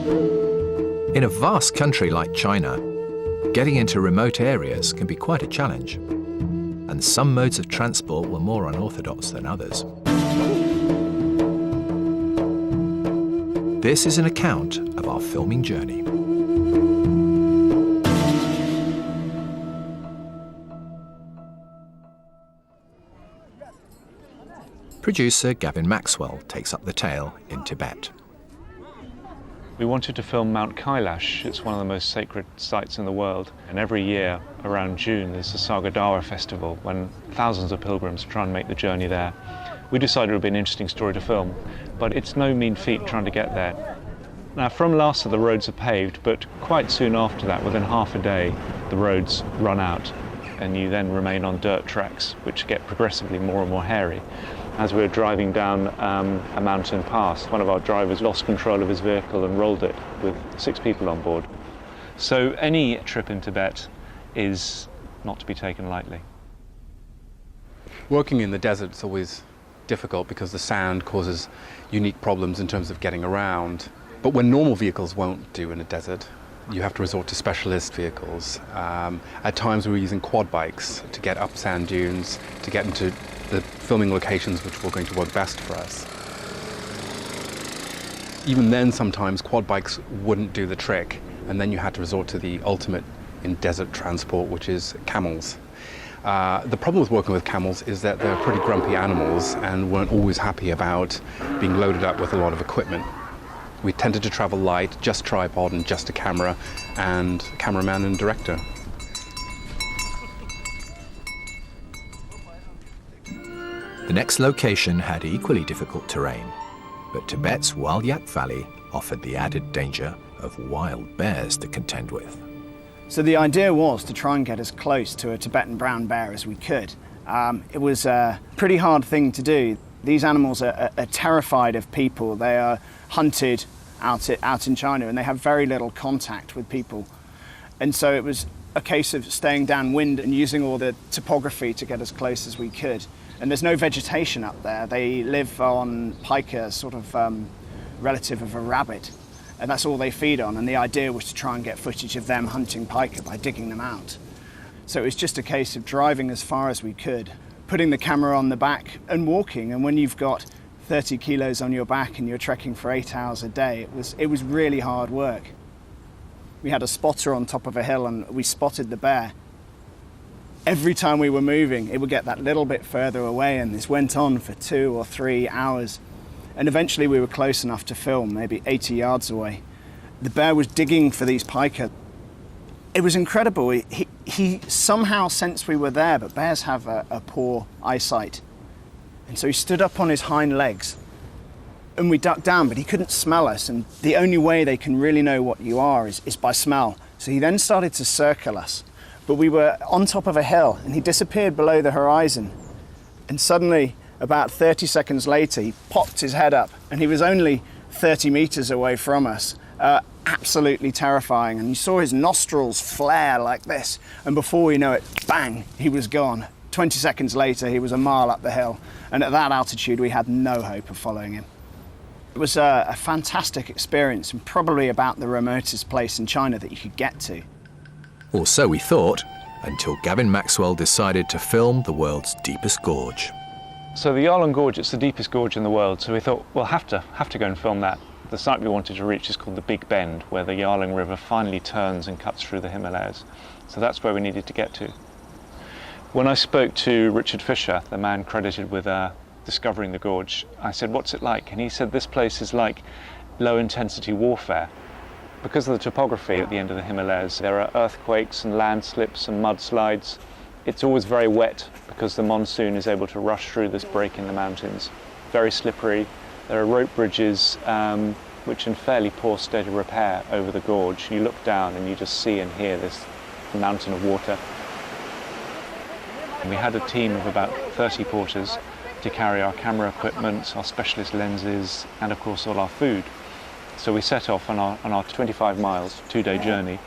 In a vast country like China, getting into remote areas can be quite a challenge, and some modes of transport were more unorthodox than others. This is an account of our filming journey. Producer Gavin Maxwell takes up the tale in Tibet. We wanted to film Mount Kailash. It's one of the most sacred sites in the world. And every year, around June, there's the Sagardawa festival, when thousands of pilgrims try and make the journey there. We decided it would be an interesting story to film, but it's no mean feat trying to get there. Now, from Lhasa, the roads are paved, but quite soon after that, within half a day, the roads run out, and you then remain on dirt tracks, which get progressively more and more hairy. As we were driving down a mountain pass, one of our drivers lost control of his vehicle and rolled it with 6 people on board. So any trip in Tibet is not to be taken lightly. Working in the desert is always difficult because the sand causes unique problems in terms of getting around. But when normal vehicles won't do in a desert, you have to resort to specialist vehicles. At times we were using quad bikes to get up sand dunes, to get into the filming locations which were going to work best for us. Even then, sometimes quad bikes wouldn't do the trick, and then you had to resort to the ultimate in desert transport, which is camels. The problem with working with camels is that they're pretty grumpy animals and weren't always happy about being loaded up with a lot of equipment. We tended to travel light, just tripod and just a camera, and cameraman and director. The next location had equally difficult terrain, but Tibet's Wild Yak Valley offered the added danger of wild bears to contend with. So the idea was to try and get as close to a Tibetan brown bear as we could. It was a pretty hard thing to do. These animals are terrified of people. They are hunted out in China, and they have very little contact with people. And so it was a case of staying downwind and using all the topography to get as close as we could. And there's no vegetation up there. They live on pika, sort of relative of a rabbit, and that's all they feed on. And the idea was to try and get footage of them hunting pika by digging them out. So it was just a case of driving as far as we could, putting the camera on the back and walking. And when you've got 30 kilos on your back and you're trekking for 8 hours a day, it was really hard work. We had a spotter on top of a hill and we spotted the bear. Every time we were moving, it would get that little bit further away, and this went on for 2 or 3 hours. And eventually we were close enough to film, maybe 80 yards away. The bear was digging for these pika. It was incredible. He somehow sensed we were there, but bears have a poor eyesight. And so he stood up on his hind legs, and we ducked down, but he couldn't smell us. And the only way they can really know what you are is by smell. So he then started to circle us. But we were on top of a hill, and he disappeared below the horizon. And suddenly, about 30 seconds later, he popped his head up, and he was only 30 meters away from us. Absolutely terrifying. And you saw his nostrils flare like this. And before we know it, bang, he was gone. 20 seconds later, he was a mile up the hill. And at that altitude, we had no hope of following him. It was a fantastic experience, and probably about the remotest place in China that you could get to. Or so we thought, until Gavin Maxwell decided to film the world's deepest gorge. So the Yarlung Gorge, it's the deepest gorge in the world, so we thought we'll have to go and film that. The site we wanted to reach is called the Big Bend, where the Yarlung River finally turns and cuts through the Himalayas. So that's where we needed to get to. When I spoke to Richard Fisher, the man credited with discovering the gorge, I said, "What's it like?" And he said, "This place is like low-intensity warfare." Because of the topography at the end of the Himalayas, there are earthquakes and landslips and mudslides. It's always very wet because the monsoon is able to rush through this break in the mountains. Very slippery. There are rope bridges which in fairly poor state of repair over the gorge. You look down and you just see and hear this mountain of water. And we had a team of about 30 porters to carry our camera equipment, our specialist lenses, and of course all our food. So we set off on our 25 miles, 2-day journey.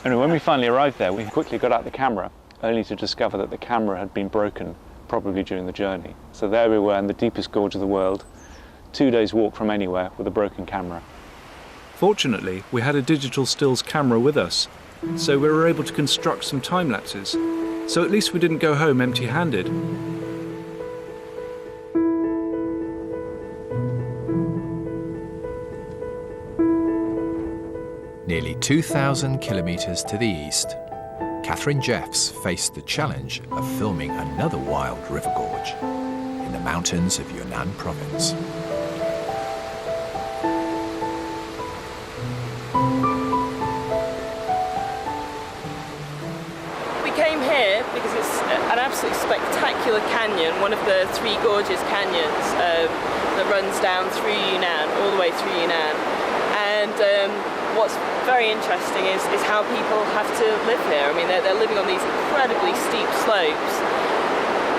And when we finally arrived there, we quickly got out the camera, only to discover that the camera had been broken, probably during the journey. So there we were in the deepest gorge of the world, 2 days walk from anywhere with a broken camera. Fortunately, we had a digital stills camera with us, so we were able to construct some time lapses. So at least we didn't go home empty-handed. Nearly 2,000 kilometres to the east, Catherine Jeffs faced the challenge of filming another wild river gorge in the mountains of Yunnan province. We came here because it's an absolutely spectacular canyon, one of the three gorgeous canyons that runs down through Yunnan, all the way through Yunnan. And what's very interesting is how people have to live here. I mean, they're living on these incredibly steep slopes,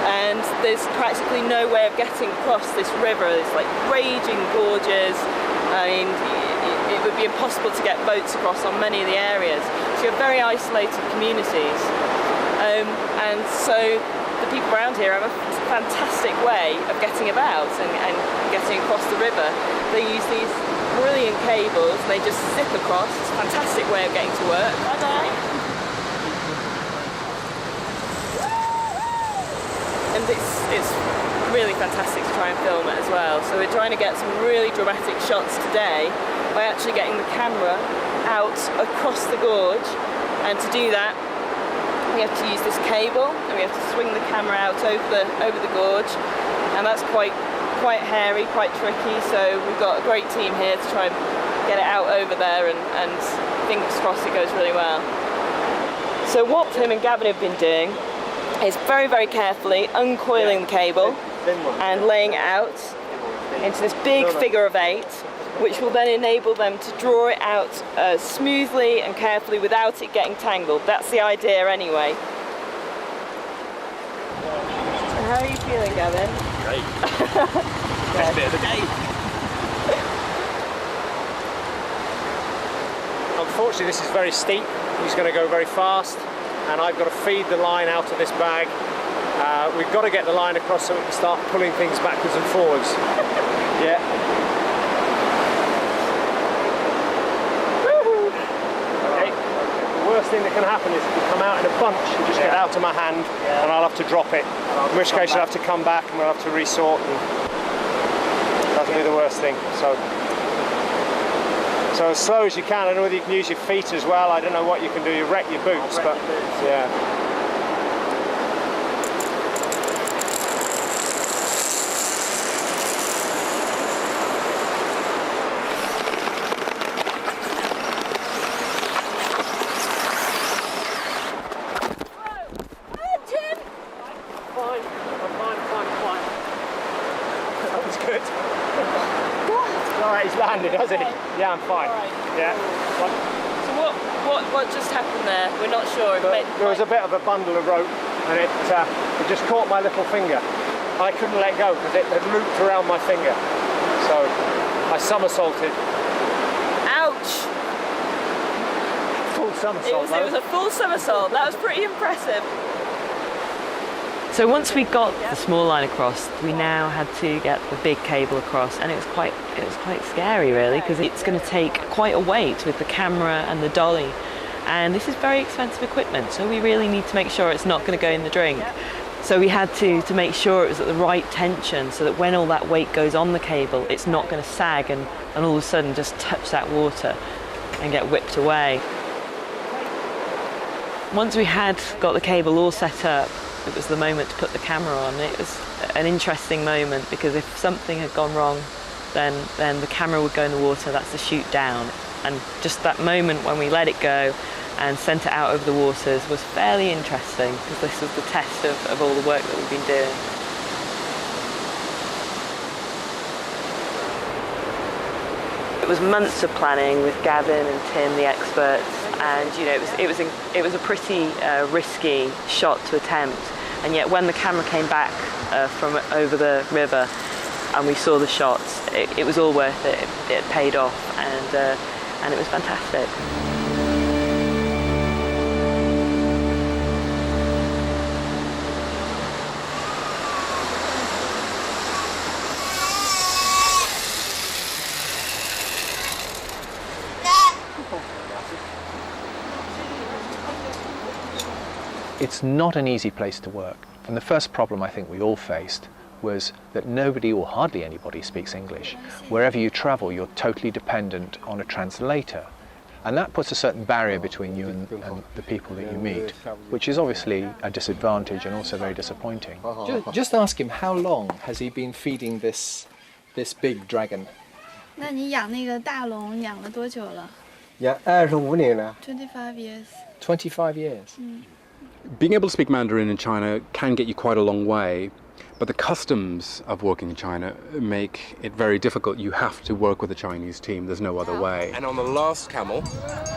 and there's practically no way of getting across this river. It's like raging gorges. I mean, it would be impossible to get boats across on many of the areas. So you have very isolated communities. And so the people around here have a fantastic way of getting about and getting across the river. They use these brilliant cables, and they just zip across. It's a fantastic way of getting to work. Bye-bye. And it's really fantastic to try and film it as well. So we're trying to get some really dramatic shots today by actually getting the camera out across the gorge, and to do that we have to use this cable, and we have to swing the camera out over the gorge, and that's quite hairy, quite tricky. So we've got a great team here to try and get it out over there, and fingers crossed it goes really well. So what Tim and Gavin have been doing is very, very carefully uncoiling the cable and laying it out into this big figure of 8, which will then enable them to draw it out smoothly and carefully without it getting tangled. That's the idea anyway. So how are you feeling, Gavin? Great. Best bit of the day. Unfortunately, this is very steep. He's going to go very fast, and I've got to feed the line out of this bag. We've got to get the line across so we can start pulling things backwards and forwards. Yeah. The worst thing that can happen is to come out in a bunch and just get out of my hand, and I'll have to drop it. In which case I'll have to come back and we'll have to resort, and that'll be the worst thing. So as slow as you can. I don't know whether you can use your feet as well. I don't know what you can do. You wreck your boots, but yeah. Does it? Yeah, I'm fine. Yeah. So what just happened there? We're not sure. There was a bit of a bundle of rope, and it just caught my little finger. I couldn't let go because it had looped around my finger. So I somersaulted. Ouch! Full somersault. It was a full somersault. That was pretty impressive. So once we got the small line across, we now had to get the big cable across, and it was quite scary really, because it's going to take quite a weight with the camera and the dolly, and this is very expensive equipment, so we really need to make sure it's not going to go in the drink. So we had to make sure it was at the right tension, so that when all that weight goes on the cable, it's not going to sag and all of a sudden just touch that water and get whipped away. Once we had got the cable all set up, it was the moment to put the camera on. It was an interesting moment, because if something had gone wrong, then the camera would go in the water. That's the shoot down. And just that moment when we let it go and sent it out over the waters was fairly interesting, because this was the test of all the work that we've been doing. It was months of planning with Gavin and Tim, the experts, and it was a pretty risky shot to attempt. And yet when the camera came back from over the river and we saw the shots, it was all worth it. It paid off, and it was fantastic. It's not an easy place to work. And the first problem I think we all faced was that nobody or hardly anybody speaks English. Wherever you travel, you're totally dependent on a translator. And that puts a certain barrier between you and the people that you meet, which is obviously a disadvantage and also very disappointing. Just ask him, how long has he been feeding this big dragon? 那你养那个大龙养了多久了？养25年了。 25 years. 25 years. Being able to speak Mandarin in China can get you quite a long way, but the customs of working in China make it very difficult. You have to work with a Chinese team, there's no other way. And on the last camel,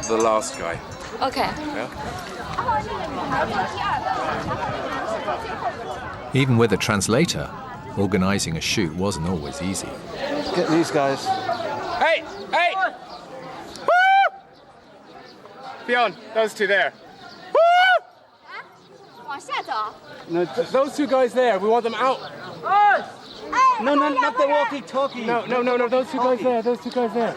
the last guy. Okay. Even with a translator, organising a shoot wasn't always easy. Get these guys. Hey! Hey! Woo! Beyond, those two there. No, those two guys there, we want them out. No, not the walkie-talkie. No, those two guys there, those two guys there.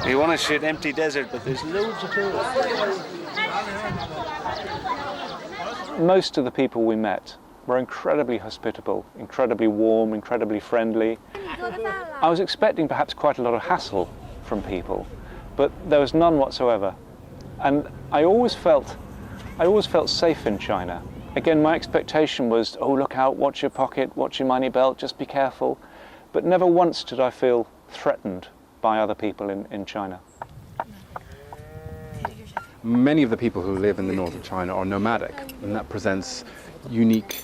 We want to shoot empty desert, but there's loads of tourists. Most of the people we met were incredibly hospitable, incredibly warm, incredibly friendly. I was expecting perhaps quite a lot of hassle from people, but there was none whatsoever. And I always felt safe in China. Again, my expectation was, oh, look out, watch your pocket, watch your money belt, just be careful. But never once did I feel threatened by other people in China. Many of the people who live in the north of China are nomadic, and that presents unique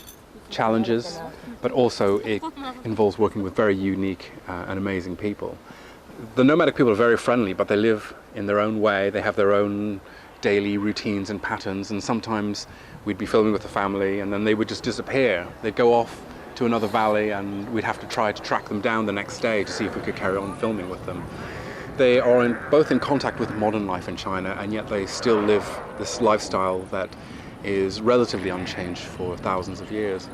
challenges, but also it involves working with very unique and amazing people. The nomadic people are very friendly, but they live in their own way. They have their own daily routines and patterns, and sometimes we'd be filming with the family and then they would just disappear. They'd go off to another valley and we'd have to try to track them down the next day to see if we could carry on filming with them. They are both in contact with modern life in China, and yet they still live this lifestyle that is relatively unchanged for thousands of years.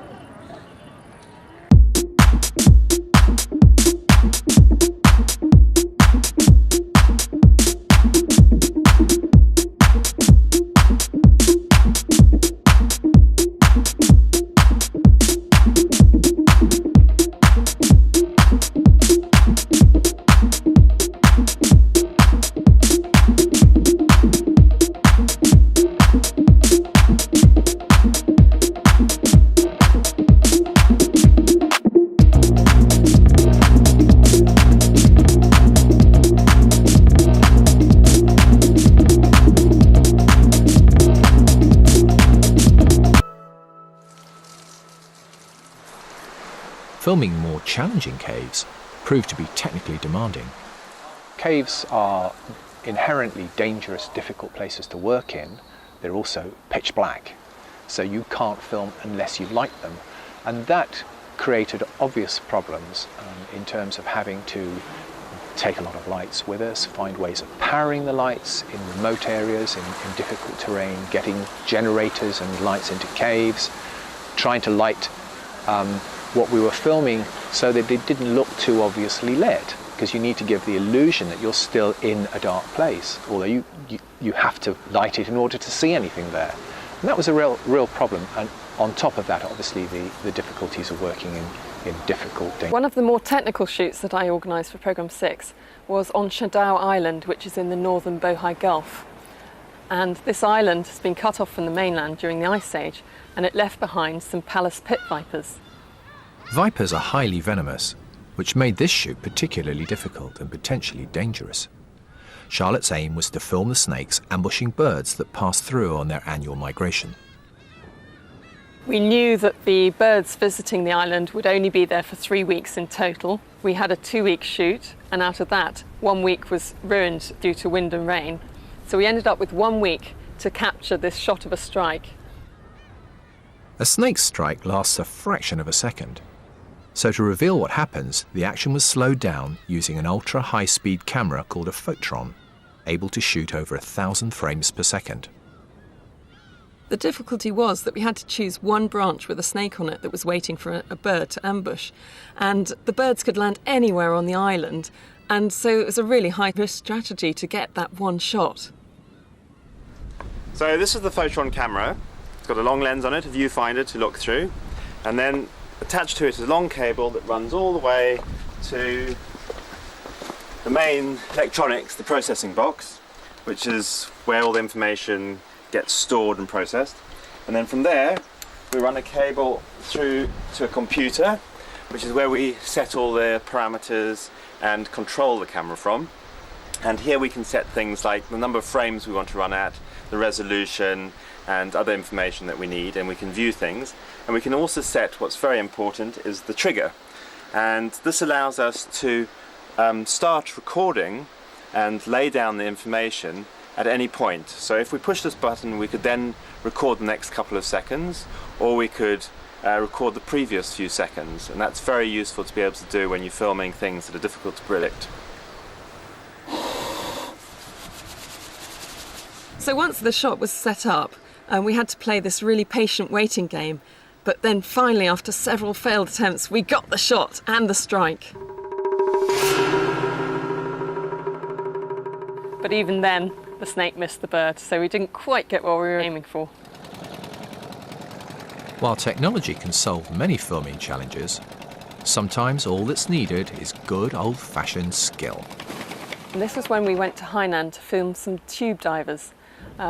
Filming more challenging caves proved to be technically demanding. Caves are inherently dangerous, difficult places to work in. They're also pitch black, so you can't film unless you light them. And that created obvious problems in terms of having to take a lot of lights with us, find ways of powering the lights in remote areas, in difficult terrain, getting generators and lights into caves, trying to light what we were filming so that it didn't look too obviously lit, because you need to give the illusion that you're still in a dark place, although you have to light it in order to see anything there. And that was a real problem. And on top of that, obviously, the difficulties of working in difficult danger. One of the more technical shoots that I organised for Programme 6 was on Shadao Island, which is in the northern Bohai Gulf. And this island has been cut off from the mainland during the Ice Age, and it left behind some Pallas pit vipers. Vipers are highly venomous, which made this shoot particularly difficult and potentially dangerous. Charlotte's aim was to film the snakes ambushing birds that passed through on their annual migration. We knew that the birds visiting the island would only be there for 3 weeks in total. We had a 2-week shoot, and out of that, 1 week was ruined due to wind and rain. So we ended up with 1 week to capture this shot of a strike. A snake's strike lasts a fraction of a second. So to reveal what happens, the action was slowed down using an ultra-high-speed camera called a photron, able to shoot over 1,000 frames per second. The difficulty was that we had to choose one branch with a snake on it that was waiting for a bird to ambush. And the birds could land anywhere on the island. And so it was a really high-risk strategy to get that one shot. So this is the Photron camera. It's got a long lens on it, a viewfinder to look through. And then attached to it is a long cable that runs all the way to the main electronics, the processing box, which is where all the information gets stored and processed. And then from there we run a cable through to a computer, which is where we set all the parameters and control the camera from. And here we can set things like the number of frames we want to run at, the resolution and other information that we need, and we can view things. And we can also set, what's very important, is the trigger. And this allows us to start recording and lay down the information at any point. So if we push this button, we could then record the next couple of seconds, or we could record the previous few seconds, and that's very useful to be able to do when you're filming things that are difficult to predict. So once the shot was set up, we had to play this really patient waiting game, but then finally, after several failed attempts, we got the shot and the strike. But even then, the snake missed the bird, so we didn't quite get what we were aiming for. While technology can solve many filming challenges, sometimes all that's needed is good old-fashioned skill. And this was when we went to Hainan to film some tube divers.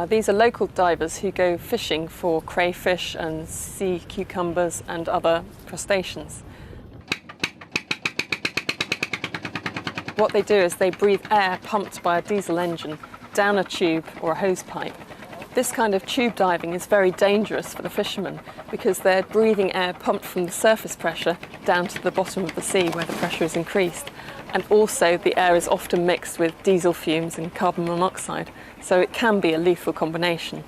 These are local divers who go fishing for crayfish and sea cucumbers and other crustaceans. What they do is they breathe air pumped by a diesel engine down a tube or a hose pipe. This kind of tube diving is very dangerous for the fishermen because they're breathing air pumped from the surface pressure down to the bottom of the sea where the pressure is increased. And also the air is often mixed with diesel fumes and carbon monoxide, so it can be a lethal combination.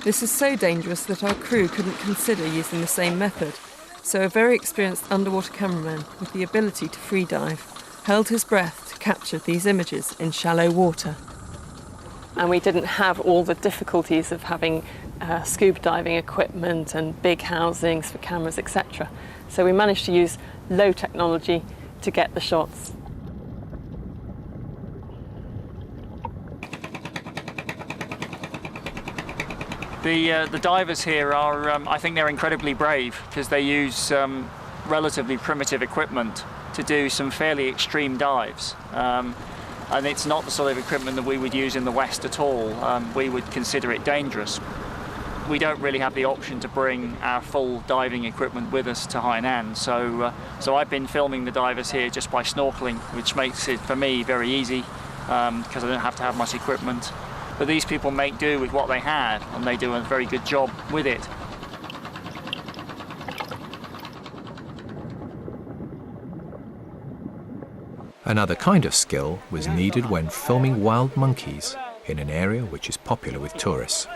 This is so dangerous that our crew couldn't consider using the same method. So a very experienced underwater cameraman with the ability to free dive held his breath to capture these images in shallow water. And we didn't have all the difficulties of having scuba diving equipment and big housings for cameras, etc. So we managed to use low technology to get the shots. The divers here are, I think they're incredibly brave because they use relatively primitive equipment to do some fairly extreme dives. And it's not the sort of equipment that we would use in the West at all. We would consider it dangerous. We don't really have the option to bring our full diving equipment with us to Hainan, so I've been filming the divers here just by snorkeling, which makes it for me very easy because I don't have to have much equipment. But these people make do with what they had, and they do a very good job with it. Another kind of skill was needed when filming wild monkeys in an area which is popular with tourists.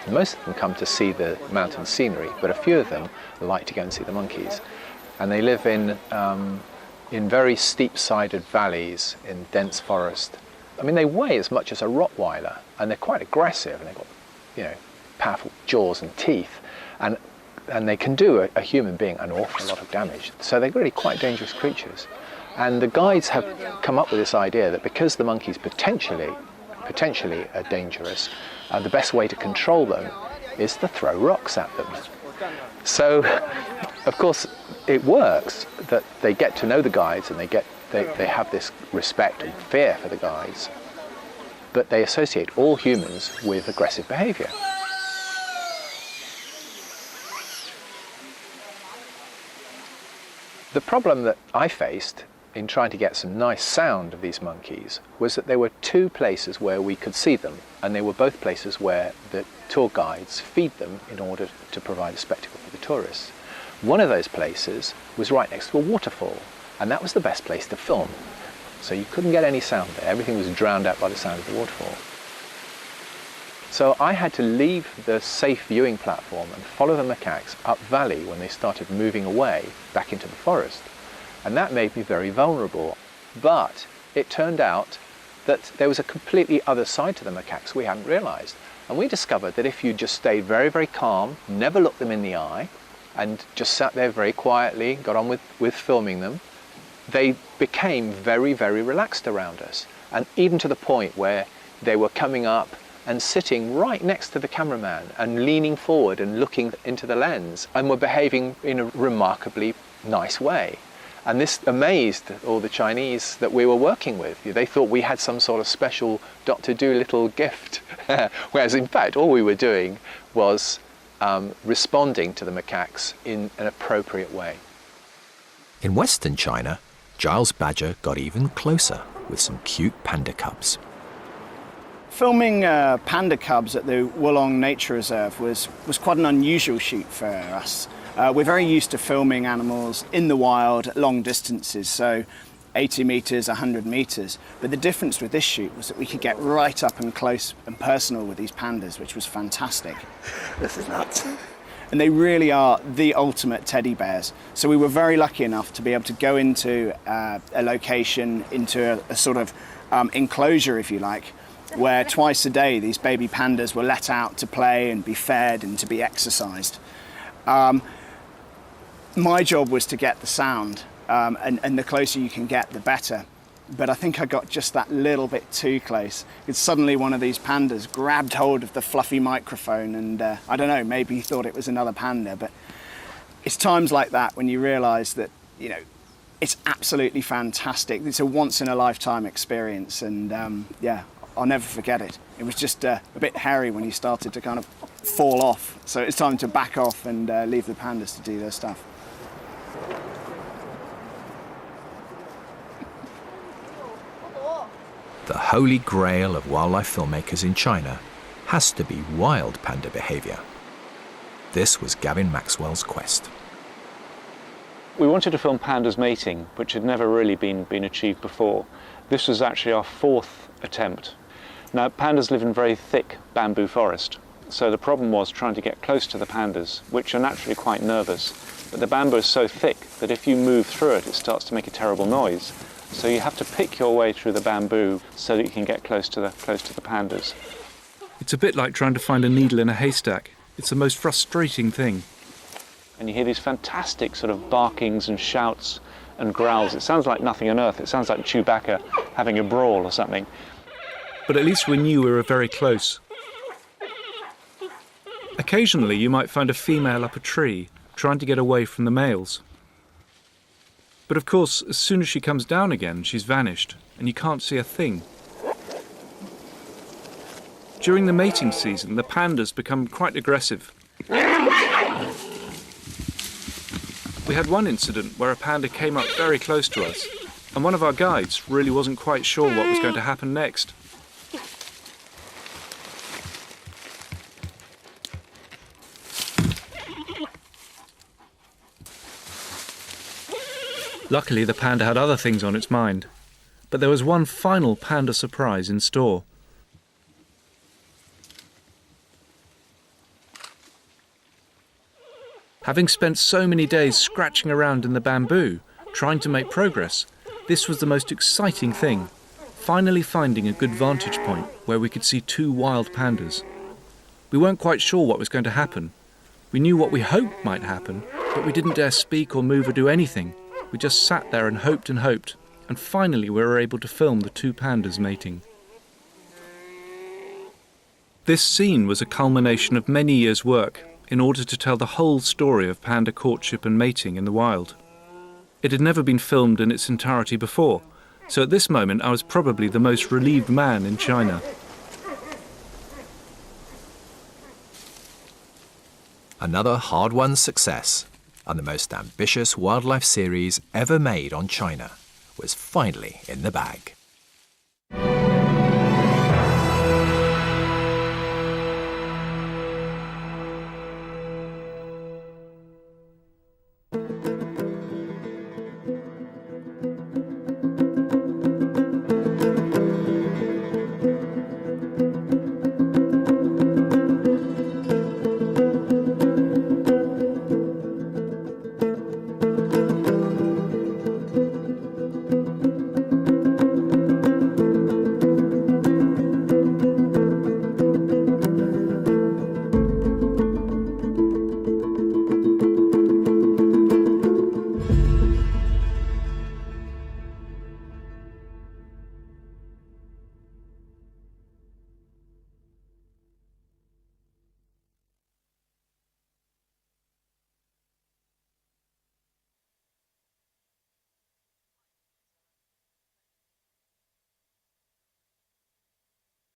Most of them come to see the mountain scenery, but a few of them like to go and see the monkeys. And they live in very steep-sided valleys in dense forest. I mean, they weigh as much as a Rottweiler, and they're quite aggressive, and they've got, powerful jaws and teeth, and they can do a human being an awful lot of damage. So they're really quite dangerous creatures. And the guides have come up with this idea that because the monkeys potentially are dangerous, the best way to control them is to throw rocks at them. So, of course, it works that they get to know the guides and they have this respect and fear for the guides, but they associate all humans with aggressive behavior. The problem that I faced in trying to get some nice sound of these monkeys was that there were two places where we could see them, and they were both places where the tour guides feed them in order to provide a spectacle for the tourists. One of those places was right next to a waterfall, and that was the best place to film. So you couldn't get any sound there. Everything was drowned out by the sound of the waterfall. So I had to leave the safe viewing platform and follow the macaques up valley when they started moving away back into the forest. And that made me very vulnerable. But it turned out that there was a completely other side to the macaques we hadn't realized. And we discovered that if you just stayed very, very calm, never looked them in the eye, and just sat there very quietly, got on with filming them, they became very, very relaxed around us. And even to the point where they were coming up and sitting right next to the cameraman and leaning forward and looking into the lens and were behaving in a remarkably nice way. And this amazed all the Chinese that we were working with. They thought we had some sort of special Dr. Dolittle gift, whereas in fact all we were doing was responding to the macaques in an appropriate way. In Western China, Giles Badger got even closer with some cute panda cubs. Filming panda cubs at the Wulong Nature Reserve was quite an unusual shoot for us. We're very used to filming animals in the wild at long distances, so 80 metres, 100 metres. But the difference with this shoot was that we could get right up and close and personal with these pandas, which was fantastic. This is nuts. And they really are the ultimate teddy bears. So we were very lucky enough to be able to go into a location, into a sort of enclosure, if you like, where twice a day these baby pandas were let out to play and be fed and to be exercised. My job was to get the sound, and the closer you can get, the better. But I think I got just that little bit too close. Because suddenly one of these pandas grabbed hold of the fluffy microphone and, I don't know, maybe he thought it was another panda. But it's times like that when you realise that, you know, it's absolutely fantastic. It's a once-in-a-lifetime experience, and yeah, I'll never forget it. It was just a bit hairy when he started to kind of fall off. So it's time to back off and leave the pandas to do their stuff. The holy grail of wildlife filmmakers in China has to be wild panda behaviour. This was Gavin Maxwell's quest. We wanted to film pandas mating, which had never really been achieved before. This was actually our fourth attempt. Now, pandas live in very thick bamboo forest, so the problem was trying to get close to the pandas, which are naturally quite nervous. But the bamboo is so thick that if you move through it, it starts to make a terrible noise. So you have to pick your way through the bamboo so that you can get close to the pandas. It's a bit like trying to find a needle in a haystack. It's the most frustrating thing. And you hear these fantastic sort of barkings and shouts and growls. It sounds like nothing on earth. It sounds like Chewbacca having a brawl or something. But at least we knew we were very close. Occasionally you might find a female up a tree trying to get away from the males. But of course, as soon as she comes down again, she's vanished, and you can't see a thing. During the mating season, the pandas become quite aggressive. We had one incident where a panda came up very close to us, and one of our guides really wasn't quite sure what was going to happen next. Luckily, the panda had other things on its mind, but there was one final panda surprise in store. Having spent so many days scratching around in the bamboo, trying to make progress, this was the most exciting thing, finally finding a good vantage point where we could see two wild pandas. We weren't quite sure what was going to happen. We knew what we hoped might happen, but we didn't dare speak or move or do anything. We just sat there and hoped, and finally we were able to film the two pandas mating. This scene was a culmination of many years' work in order to tell the whole story of panda courtship and mating in the wild. It had never been filmed in its entirety before, so at this moment I was probably the most relieved man in China. Another hard-won success, and the most ambitious wildlife series ever made on China was finally in the bag.